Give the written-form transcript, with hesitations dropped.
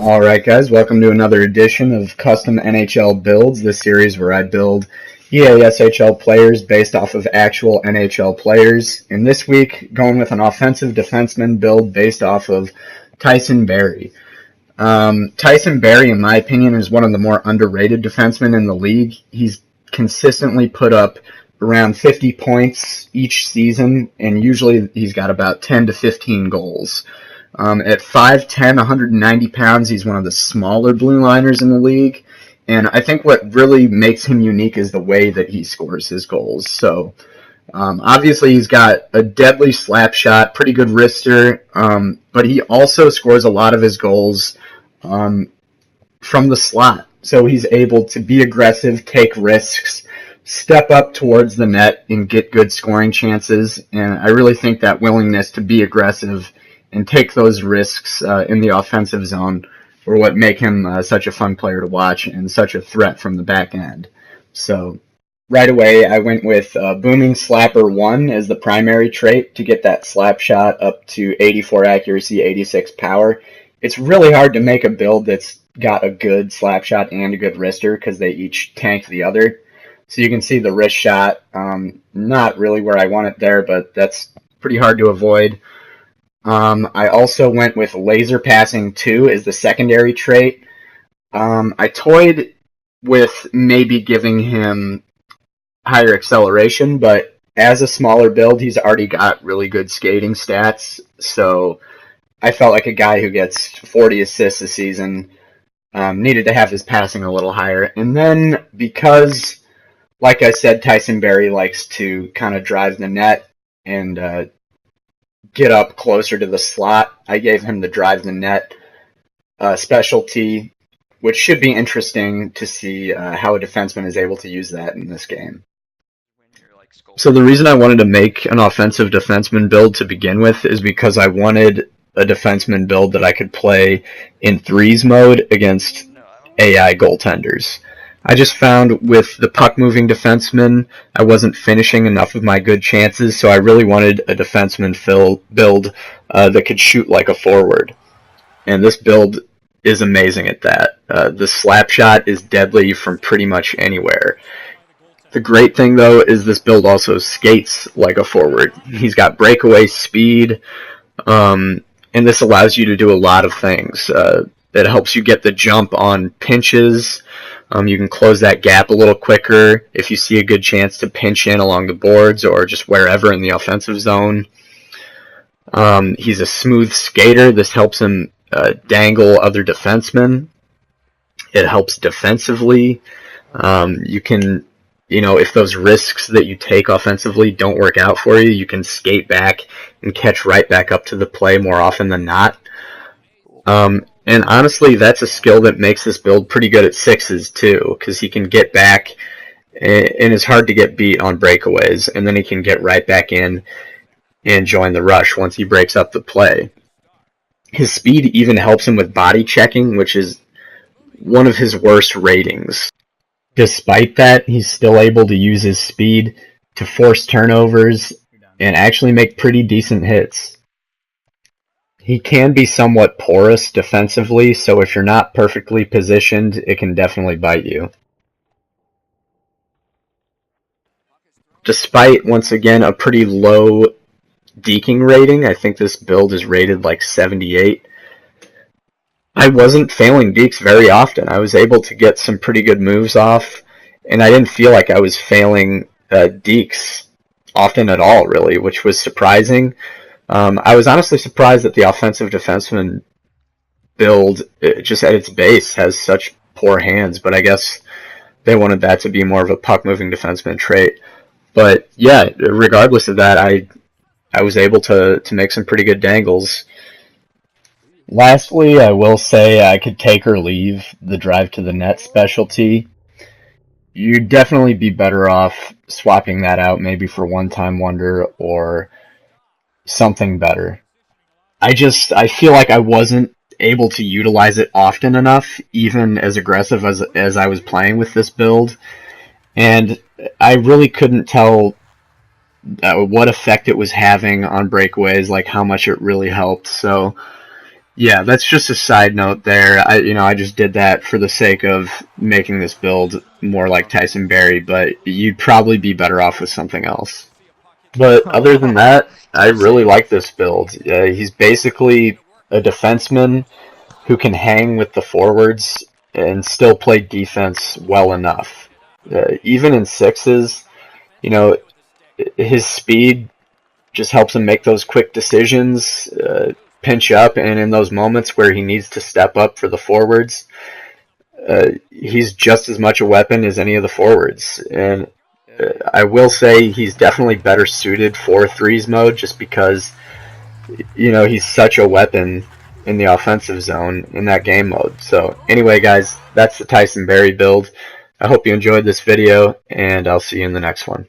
Alright guys, welcome to another edition of Custom NHL Builds, the series where I build EASHL players based off of actual NHL players. And this week, going with an offensive defenseman build based off of Tyson Barrie. Tyson Barrie, in my opinion, is one of the more underrated defensemen in the league. He's consistently put up around 50 points each season, and usually he's got about 10 to 15 goals. At 5'10", 190 pounds, he's one of the smaller blue liners in the league. And I think what really makes him unique is the way that he scores his goals. So, obviously he's got a deadly slap shot, pretty good wrister, but he also scores a lot of his goals from the slot. So he's able to be aggressive, take risks, step up towards the net, and get good scoring chances. And I really think that willingness to be aggressive and take those risks in the offensive zone were what make him such a fun player to watch and such a threat from the back end. So right away I went with Booming Slapper 1 as the primary trait to get that slap shot up to 84 accuracy, 86 power. It's really hard to make a build that's got a good slap shot and a good wrister because they each tank the other. So you can see the wrist shot, not really where I want it there, but that's pretty hard to avoid. I also went with Laser Passing 2 as the secondary trait. I toyed with maybe giving him higher acceleration, but as a smaller build, he's already got really good skating stats, so I felt like a guy who gets 40 assists a season needed to have his passing a little higher. And then because, like I said, Tyson Barrie likes to kind of drive the net and get up closer to the slot, I gave him the drive the net specialty, which should be interesting to see how a defenseman is able to use that in this game. So the reason I wanted to make an offensive defenseman build to begin with is because I wanted a defenseman build that I could play in threes mode against AI goaltenders. I just found with the puck-moving defenseman, I wasn't finishing enough of my good chances, so I really wanted a defenseman build that could shoot like a forward. And this build is amazing at that. The slap shot is deadly from pretty much anywhere. The great thing, though, is this build also skates like a forward. He's got breakaway speed, and this allows you to do a lot of things. It helps you get the jump on pinches. You can close that gap a little quicker if you see a good chance to pinch in along the boards or just wherever in the offensive zone. He's a smooth skater. This helps him dangle other defensemen. It helps defensively. You can, if those risks that you take offensively don't work out for you, you can skate back and catch right back up to the play more often than not. And honestly, that's a skill that makes this build pretty good at sixes too, because he can get back, and it's hard to get beat on breakaways, and then he can get right back in and join the rush once he breaks up the play. His speed even helps him with body checking, which is one of his worst ratings. Despite that, he's still able to use his speed to force turnovers and actually make pretty decent hits. He can be somewhat porous defensively, so if you're not perfectly positioned, it can definitely bite you. Despite, once again, a pretty low deking rating, I think this build is rated like 78. I wasn't failing dekes very often. I was able to get some pretty good moves off, and I didn't feel like I was failing dekes often at all, really, which was surprising. I was honestly surprised that the offensive defenseman build, just at its base, has such poor hands, but I guess they wanted that to be more of a puck-moving defenseman trait. But yeah, regardless of that, I was able to make some pretty good dangles. Lastly, I will say I could take or leave the drive to the net specialty. You'd definitely be better off swapping that out maybe for One-Time Wonder or something better. I feel like I wasn't able to utilize it often enough, even as aggressive as I was playing with this build, and I really couldn't tell what effect it was having on breakaways, like how much it really helped. So yeah, that's just a side note there. I just did that for the sake of making this build more like Tyson Barrie, but you'd probably be better off with something else. But other than that, I really like this build. He's basically a defenseman who can hang with the forwards and still play defense well enough. Even in sixes, you know, his speed just helps him make those quick decisions, pinch up, and in those moments where he needs to step up for the forwards, he's just as much a weapon as any of the forwards. And I will say he's definitely better suited for threes mode just because, he's such a weapon in the offensive zone in that game mode. So anyway, guys, that's the Tyson Barrie build. I hope you enjoyed this video, and I'll see you in the next one.